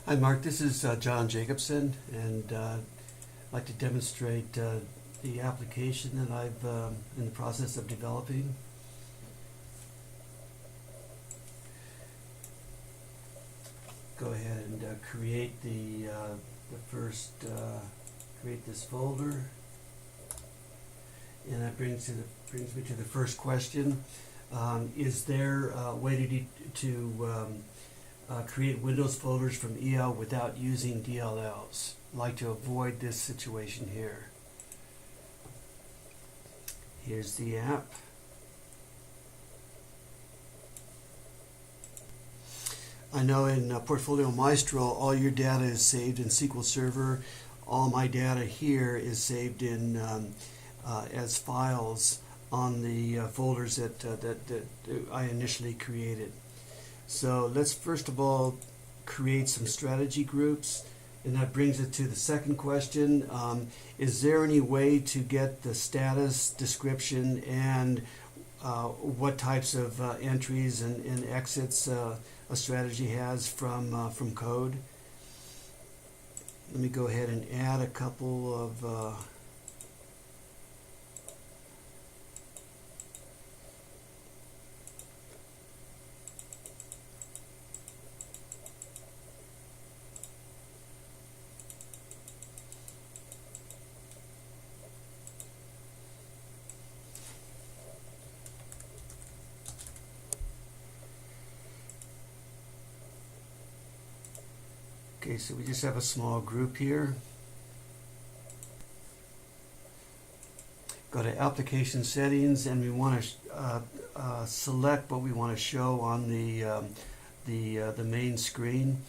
Hi, Mark. This is John Jacobson, and I'd like to demonstrate the application that I've in the process of developing. Go ahead and create the first create this folder, and that brings me to the first question. Is there a way to create Windows folders from EL without using DLLs? I'd like to avoid this situation here. Here's the app. I know in Portfolio Maestro, all your data is saved in SQL Server. All my data here is saved in as files on the folders that I initially created. So let's first of all create some strategy groups, and that brings it to the second question. Is there any way to get the status description and what types of entries and exits a strategy has from code? Let me go ahead and add a couple of Okay, so we just have a small group here. Go to Application Settings, and we want to select what we want to show on the main screen.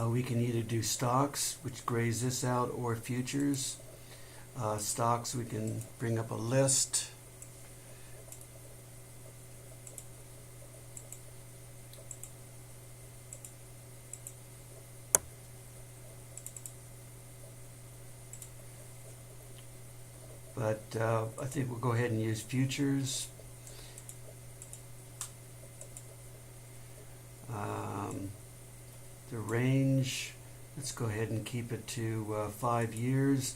We can either do stocks, which grays this out, or futures. Stocks, we can bring up a list. But I think we'll go ahead and use futures. The range, let's go ahead and keep it to 5 years.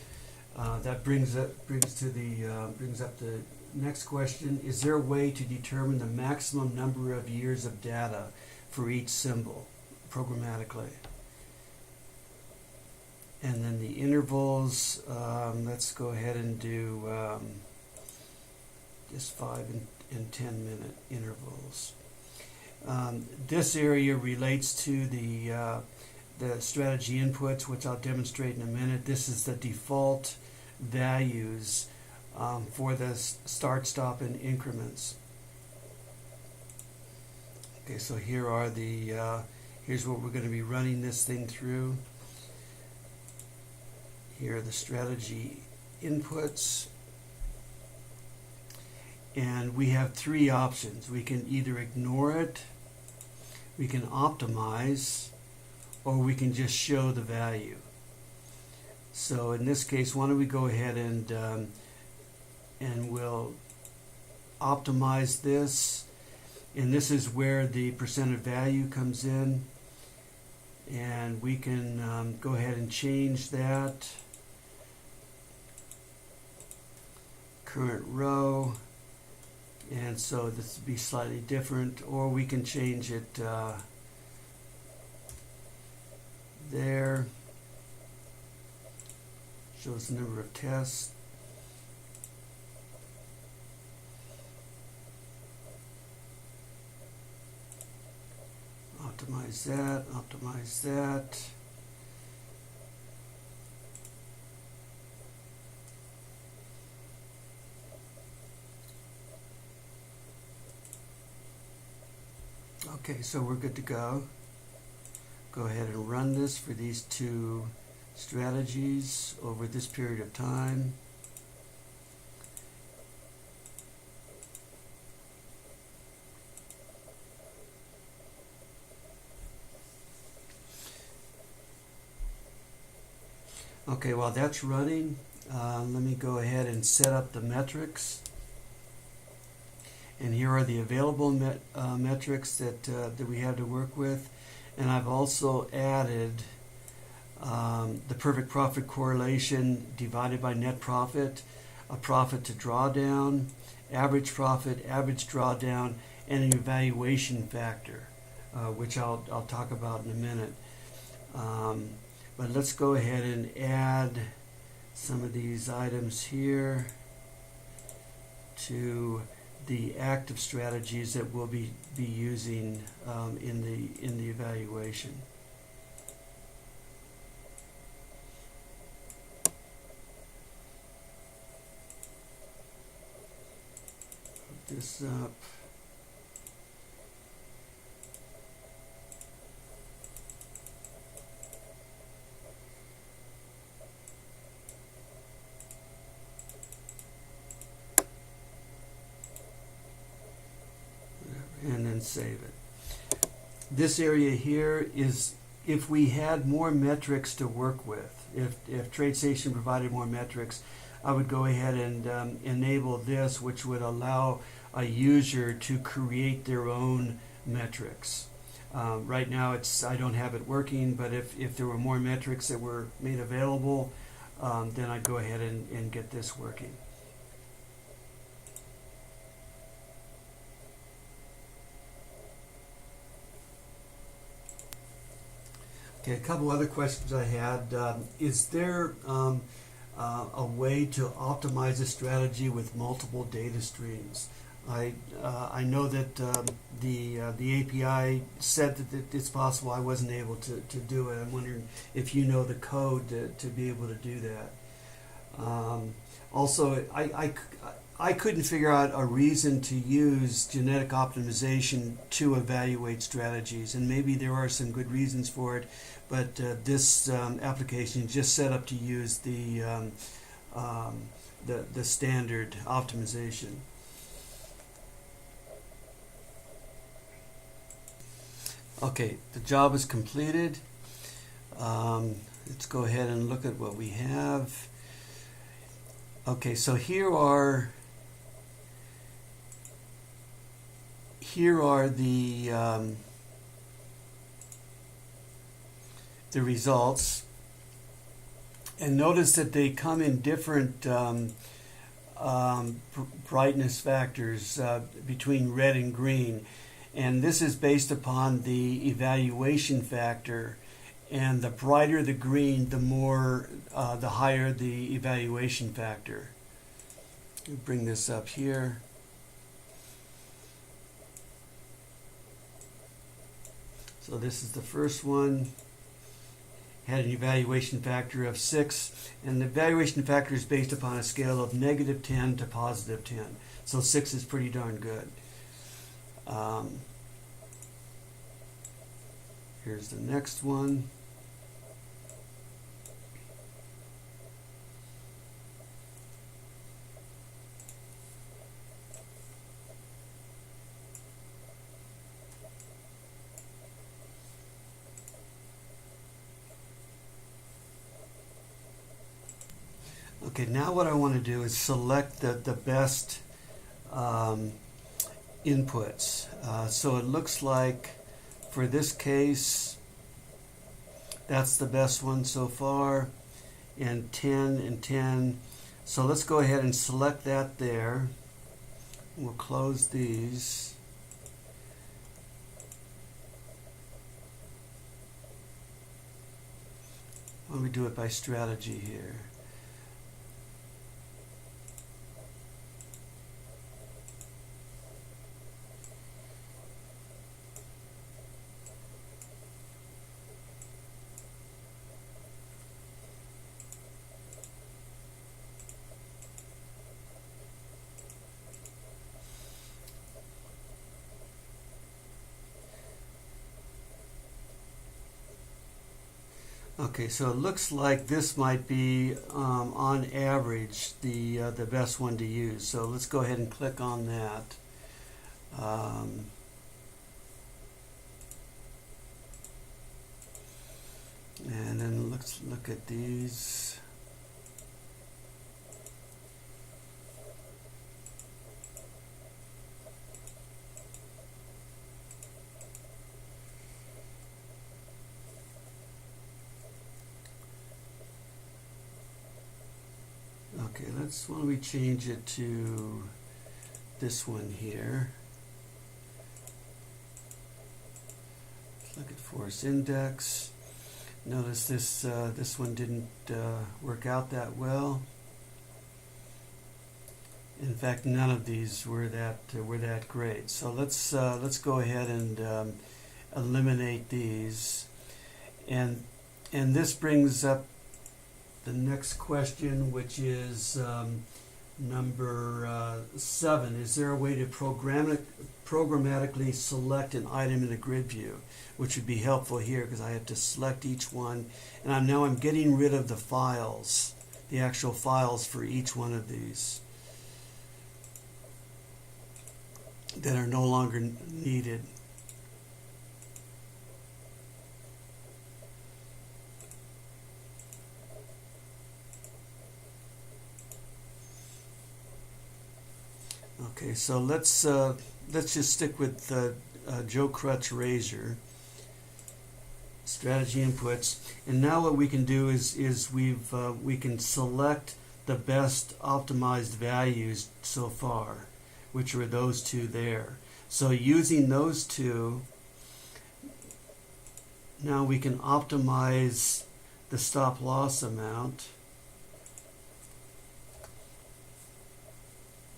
That brings up the next question. Is there a way to determine the maximum number of years of data for each symbol programmatically? And then the intervals, let's go ahead and do just 5 and 10 minute intervals. This area relates to the strategy inputs, which I'll demonstrate in a minute. This is the default values for the start, stop, and increments. Okay, so here are here's what we're going to be running this thing through. Here are the strategy inputs. And we have 3 options. We can either ignore it, we can optimize, or we can just show the value. So in this case, why don't we go ahead and we'll optimize this. And this is where the percent of value comes in. And we can go ahead and change that. Current row, and so this would be slightly different, or we can change it there. Shows the number of tests. Optimize that, optimize that. Okay, so we're good to go. Go ahead and run this for these 2 strategies over this period of time. Okay, while that's running, let me go ahead and set up the metrics. And here are the available metrics that we have to work with. And I've also added the perfect profit correlation divided by net profit, a profit to drawdown, average profit, average drawdown, and an evaluation factor, which I'll talk about in a minute. But let's go ahead and add some of these items here to the active strategies that we'll be using in the evaluation. Put this up. And then save it. This area here is if we had more metrics to work with. If TradeStation provided more metrics, I would go ahead and enable this, which would allow a user to create their own metrics. Right now, I don't have it working, but if there were more metrics that were made available, then I'd go ahead and get this working. Okay, a couple other questions I had. Is there a way to optimize a strategy with multiple data streams? I know that the API said that it's possible. I wasn't able to do it. I'm wondering if you know the code to be able to do that. Also, I couldn't figure out a reason to use genetic optimization to evaluate strategies, and maybe there are some good reasons for it, but this application is just set up to use the standard optimization. Okay, the job is completed. Let's go ahead and look at what we have. Okay, so here are the results, and notice that they come in different brightness factors between red and green, and this is based upon the evaluation factor, and the brighter the green, the higher the evaluation factor. Bring this up here. So this is the first one. Had an evaluation factor of 6, and the evaluation factor is based upon a scale of -10 to +10. So 6 is pretty darn good. Here's the next one. Okay, now what I want to do is select the best inputs. So it looks like for this case, that's the best one so far, and 10 and 10. So let's go ahead and select that there. We'll close these. Why don't we do it by strategy here? Okay, so it looks like this might be, on average, the best one to use. So let's go ahead and click on that. And then let's look at these. Okay, why don't we change it to this one here. Let's look at force index. Notice this one didn't work out that well. In fact, none of these were that great. So let's go ahead and eliminate these, and this brings up the next question, which is number 7. Is there a way to programmatically select an item in the grid view, which would be helpful here because I have to select each one, and I'm getting rid of the files, the actual files for each one of these that are no longer needed. Okay, so let's just stick with Joe Crutch Razor strategy inputs, and now what we can do is we can select the best optimized values so far, which are those two there. So using those two, now we can optimize the stop loss amount.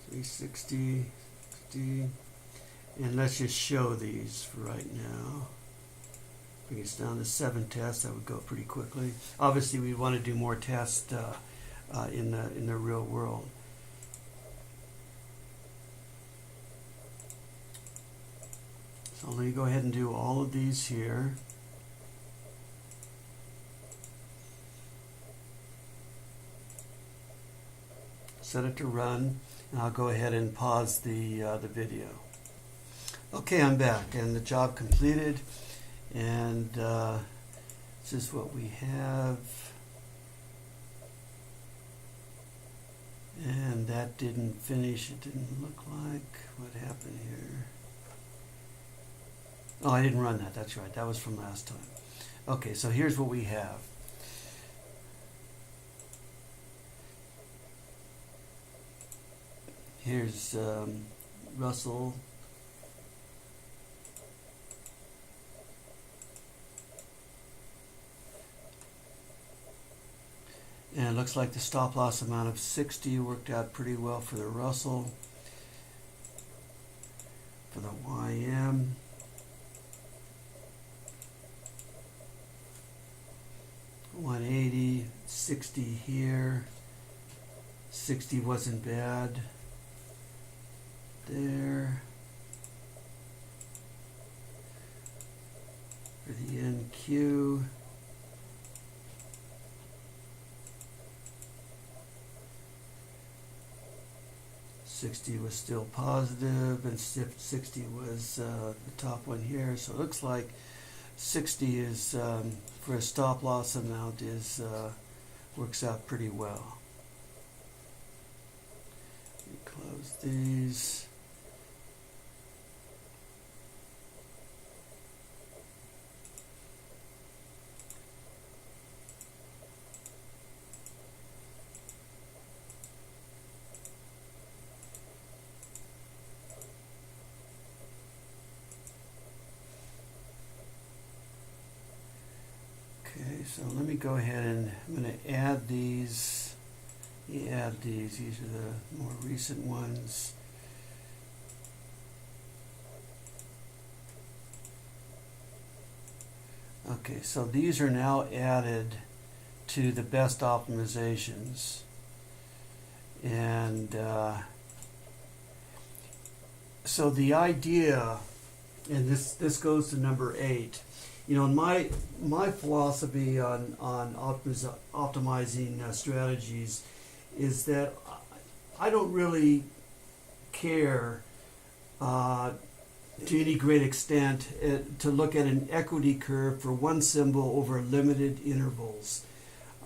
360, 60, and let's just show these for right now. Bring us down to 7 tests. That would go pretty quickly. Obviously, we want to do more tests in the real world. So let me go ahead and do all of these here. Set it to run, and I'll go ahead and pause the video. Okay, I'm back, and the job completed, and this is what we have. And that didn't finish. It didn't look like. What happened here? Oh, I didn't run that. That's right. That was from last time. Okay, so here's what we have. Here's Russell. And it looks like the stop loss amount of 60 worked out pretty well for the Russell. For the YM, $180, 60 here. 60 wasn't bad. There. For the NQ, $60 was still positive, and 60 was the top one here. So it looks like 60 is for a stop loss amount is works out pretty well. Let me close these. Okay, so let me go ahead and I'm going to add these. Add these. These are the more recent ones. Okay, so these are now added to the best optimizations, and so the idea, and this goes to number 8. You know, my philosophy on optimizing strategies is that I don't really care to any great extent to look at an equity curve for one symbol over limited intervals.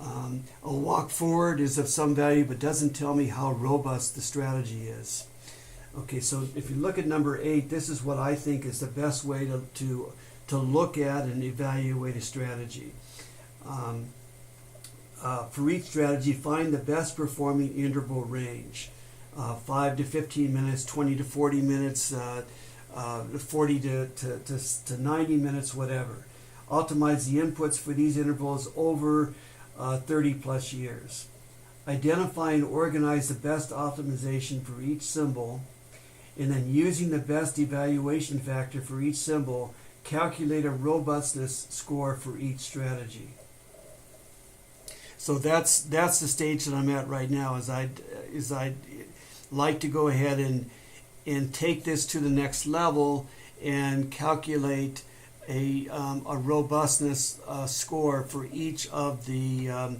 A walk forward is of some value, but doesn't tell me how robust the strategy is. Okay, so if you look at number 8, this is what I think is the best way to look at and evaluate a strategy. for each strategy, find the best performing interval range. 5 to 15 minutes, 20 to 40 minutes, 40 to 90 minutes, whatever. Optimize the inputs for these intervals over 30 plus years. Identify and organize the best optimization for each symbol, and then using the best evaluation factor for each symbol, calculate a robustness score for each strategy. So that's the stage that I'm at right now. Is I'd like to go ahead and take this to the next level and calculate a robustness score for each of the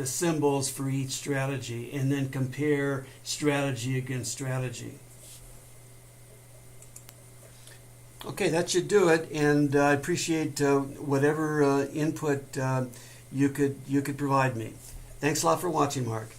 symbols for each strategy, and then compare strategy against strategy. Okay, that should do it, and I appreciate whatever input you could provide me. Thanks a lot for watching, Mark.